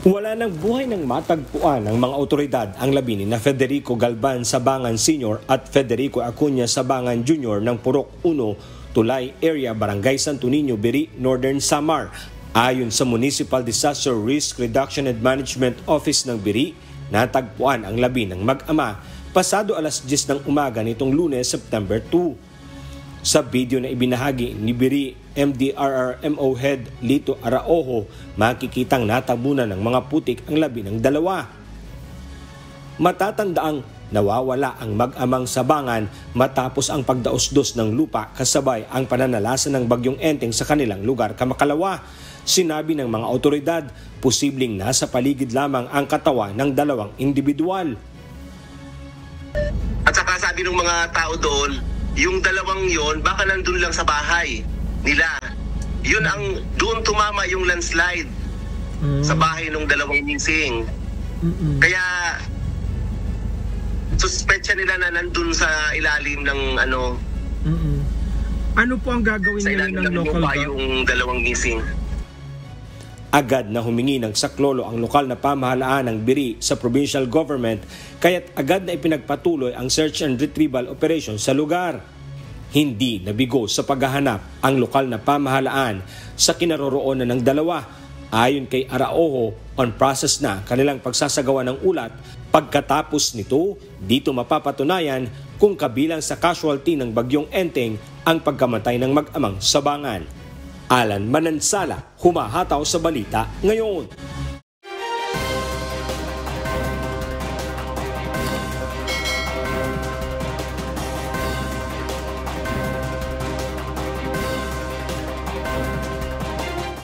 Wala nang buhay ng matagpuan ng mga otoridad ang labi ni Federico Galban Sabangan Sr. at Federico Acuña Sabangan Jr. ng Purok 1, Tulay Area, Barangay Santo Niño, Biri, Northern Samar. Ayon sa Municipal Disaster Risk Reduction and Management Office ng Biri, natagpuan ang labi ng mag-ama pasado alas 10 ng umaga nitong Lunes, September 2. Sa video na ibinahagi ni Biri MDRRMO Head Lito Araojo, makikitang natabunan ng mga putik ang labi ng dalawa. Matatandaang nawawala ang mag-amang Sabangan matapos ang pagdaos-dos ng lupa kasabay ang pananalasan ng bagyong Enteng sa kanilang lugar Kamakalawa. Sinabi ng mga otoridad, posibleng nasa paligid lamang ang katawan ng dalawang individual. At saka sabi ng mga tao doon, yung dalawang yon baka nandun lang sa bahay nila. Yun ang doon tumama yung landslide sa bahay ng dalawang missing. Kaya suspetsya nila na nandun sa ilalim ng ano. Ano po ang gagawin nila ng local government? Yung dalawang missing. Agad na humingi ng saklolo ang lokal na pamahalaan ng Biri sa provincial government, kaya't agad na ipinagpatuloy ang search and retrieval operation sa lugar. Hindi nabigo sa paghahanap ang lokal na pamahalaan sa kinaroroonan ng dalawa. Ayon kay Araojo, on process na kanilang pagsasagawa ng ulat. Pagkatapos nito, dito mapapatunayan kung kabilang sa casualty ng bagyong Enteng ang pagkamatay ng mag-amang Sabangan. Alan Manansala, humahataw sa balita ngayon.